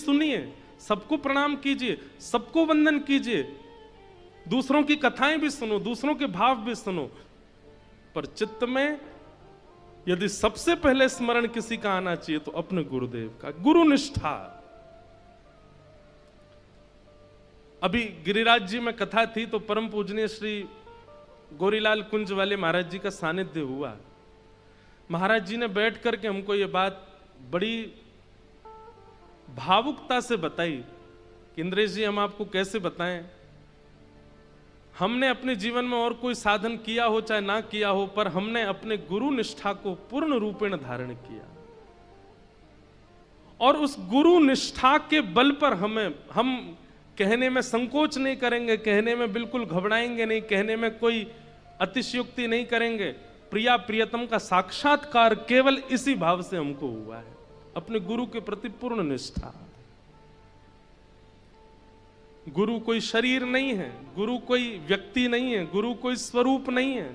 सुनिए, सबको प्रणाम कीजिए, सबको वंदन कीजिए, दूसरों की कथाएं भी सुनो, दूसरों के भाव भी सुनो, पर चित्त में यदि सबसे पहले स्मरण किसी का आना चाहिए तो अपने गुरुदेव का। गुरु निष्ठा। अभी गिरिराज जी में कथा थी तो परम पूजनीय श्री गौरीलाल कुंज वाले महाराज जी का सानिध्य हुआ। महाराज जी ने बैठ करके हमको ये बात बड़ी भावुकता से बताई कि इंद्रेश जी, हम आपको कैसे बताएं, हमने अपने जीवन में और कोई साधन किया हो चाहे ना किया हो, पर हमने अपने गुरु निष्ठा को पूर्ण रूपेण धारण किया, और उस गुरु निष्ठा के बल पर हम कहने में संकोच नहीं करेंगे, कहने में बिल्कुल घबराएंगे नहीं, कहने में कोई अतिशयोक्ति नहीं करेंगे। प्रिया प्रियतम का साक्षात्कार केवल इसी भाव से हमको हुआ है, अपने गुरु के प्रति पूर्ण निष्ठा। गुरु कोई शरीर नहीं है, गुरु कोई व्यक्ति नहीं है, गुरु कोई स्वरूप नहीं है।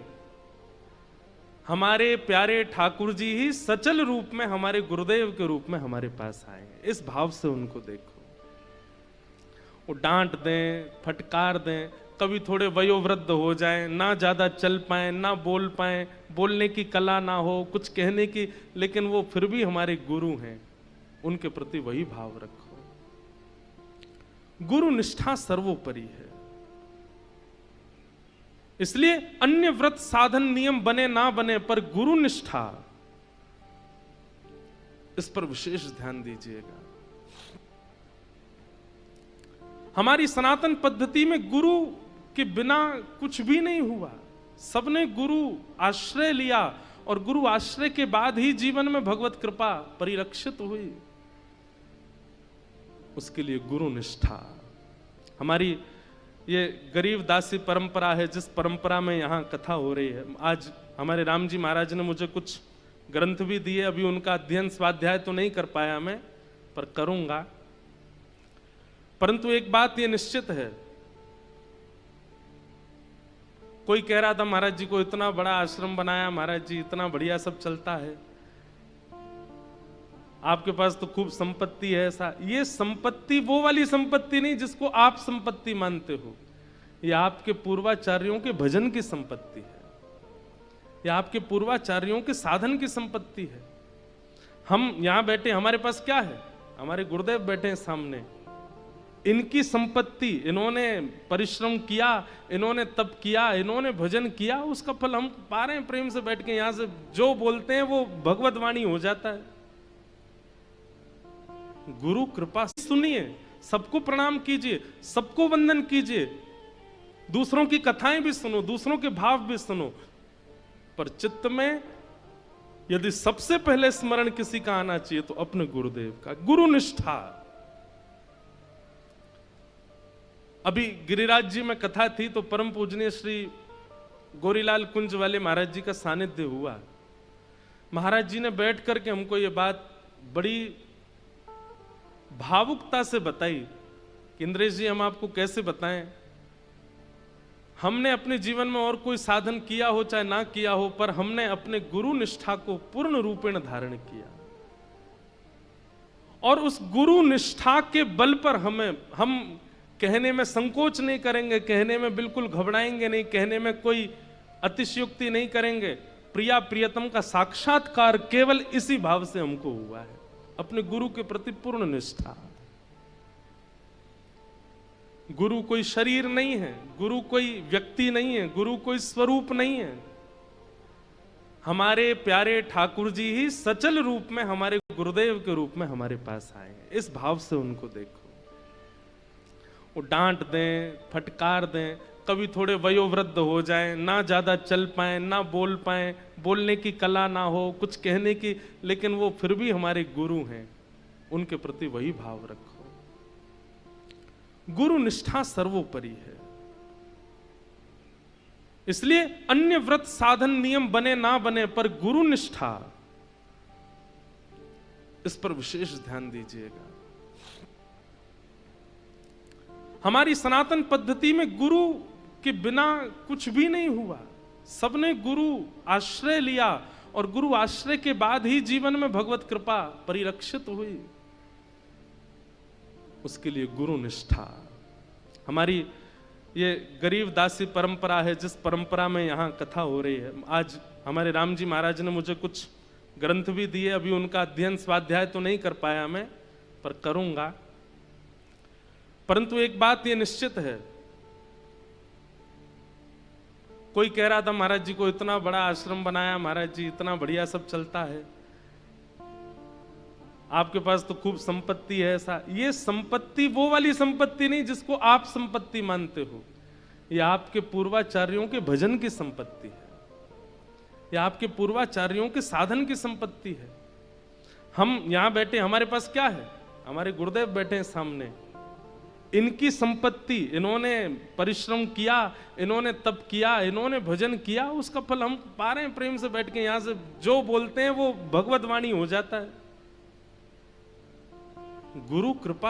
हमारे प्यारे ठाकुर जी ही सचल रूप में हमारे गुरुदेव के रूप में हमारे पास आए हैं। इस भाव से उनको देखो। वो डांट दें, फटकार दें, कभी थोड़े वयोवृद्ध हो जाएं, ना ज्यादा चल पाएं, ना बोल पाएं, बोलने की कला ना हो, कुछ कहने की, लेकिन वो फिर भी हमारे गुरु हैं। उनके प्रति वही भाव रखो। गुरु निष्ठा सर्वोपरि है। इसलिए अन्य व्रत साधन नियम बने ना बने, पर गुरु निष्ठा, इस पर विशेष ध्यान दीजिएगा। हमारी सनातन पद्धति में गुरु के बिना कुछ भी नहीं हुआ। सबने गुरु आश्रय लिया, और गुरु आश्रय के बाद ही जीवन में भगवत कृपा परिलक्षित हुई। उसके लिए गुरु निष्ठा। हमारी ये गरीब दासी परंपरा है, जिस परंपरा में यहाँ कथा हो रही है। आज हमारे राम जी महाराज ने मुझे कुछ ग्रंथ भी दिए, अभी उनका अध्ययन स्वाध्याय तो नहीं कर पाया मैं, पर करूंगा। परंतु एक बात ये निश्चित है, कोई कह रहा था महाराज जी को इतना बड़ा आश्रम बनाया, महाराज जी इतना बढ़िया सब चलता है, आपके पास तो खूब संपत्ति है। ऐसा, ये संपत्ति वो वाली संपत्ति नहीं जिसको आप संपत्ति मानते हो। ये आपके पूर्वाचार्यों के भजन की संपत्ति है, ये आपके पूर्वाचार्यों के साधन की संपत्ति है। हम यहां बैठे, हमारे पास क्या है? हमारे गुरुदेव बैठे हैं सामने, इनकी संपत्ति, इन्होंने परिश्रम किया, इन्होंने तप किया, इन्होंने भजन किया, उसका फल हम पा रहे हैं। प्रेम से बैठ के यहां से जो बोलते हैं वो भगवत वाणी हो जाता है। गुरु कृपा सुनिए, सबको प्रणाम कीजिए, सबको वंदन कीजिए, दूसरों की कथाएं भी सुनो, दूसरों के भाव भी सुनो, पर चित्त में यदि सबसे पहले स्मरण किसी का आना चाहिए तो अपने गुरुदेव का। गुरु निष्ठा। अभी गिरिराज जी में कथा थी तो परम पूजनीय श्री गौरीलाल कुंज वाले महाराज जी का सानिध्य हुआ। महाराज जी ने बैठ करके हमको ये बात बड़ी भावुकता से बताई कि इंद्रेश जी, हम आपको कैसे बताएं, हमने अपने जीवन में और कोई साधन किया हो चाहे ना किया हो, पर हमने अपने गुरु निष्ठा को पूर्ण रूपेण धारण किया, और उस गुरु निष्ठा के बल पर हम कहने में संकोच नहीं करेंगे, कहने में बिल्कुल घबराएंगे नहीं, कहने में कोई अतिशयोक्ति नहीं करेंगे। प्रिया प्रियतम का साक्षात्कार केवल इसी भाव से हमको हुआ है, अपने गुरु के प्रति पूर्ण निष्ठा। गुरु कोई शरीर नहीं है, गुरु कोई व्यक्ति नहीं है, गुरु कोई स्वरूप नहीं है। हमारे प्यारे ठाकुर जी ही सचल रूप में हमारे गुरुदेव के रूप में हमारे पास आए हैं। इस भाव से उनको देखो। वो डांट दें, फटकार दें, कभी थोड़े वयोवृद्ध हो जाएं, ना ज्यादा चल पाएं, ना बोल पाएं, बोलने की कला ना हो, कुछ कहने की, लेकिन वो फिर भी हमारे गुरु हैं। उनके प्रति वही भाव रखो। गुरु निष्ठा सर्वोपरि है। इसलिए अन्य व्रत साधन नियम बने ना बने, पर गुरु निष्ठा, इस पर विशेष ध्यान दीजिएगा। हमारी सनातन पद्धति में गुरु के बिना कुछ भी नहीं हुआ। सबने गुरु आश्रय लिया, और गुरु आश्रय के बाद ही जीवन में भगवत कृपा परिलक्षित हुई। उसके लिए गुरु निष्ठा। हमारी ये गरीब दासी परंपरा है, जिस परंपरा में यहाँ कथा हो रही है। आज हमारे राम जी महाराज ने मुझे कुछ ग्रंथ भी दिए, अभी उनका अध्ययन स्वाध्याय तो नहीं कर पाया मैं, पर करूंगा। परंतु एक बात ये निश्चित है, कोई कह रहा था महाराज जी को इतना बड़ा आश्रम बनाया, महाराज जी इतना बढ़िया सब चलता है, आपके पास तो खूब संपत्ति है। ऐसा, ये संपत्ति वो वाली संपत्ति नहीं जिसको आप संपत्ति मानते हो। ये आपके पूर्वाचार्यों के भजन की संपत्ति है, ये आपके पूर्वाचार्यों के साधन की संपत्ति है। हम यहां बैठे, हमारे पास क्या है? हमारे गुरुदेव बैठे हैं सामने, इनकी संपत्ति, इन्होंने परिश्रम किया, इन्होंने तप किया, इन्होंने भजन किया, उसका फल हम पा रहे हैं। प्रेम से बैठ के यहां से जो बोलते हैं वो भगवत वाणी हो जाता है। गुरु कृपा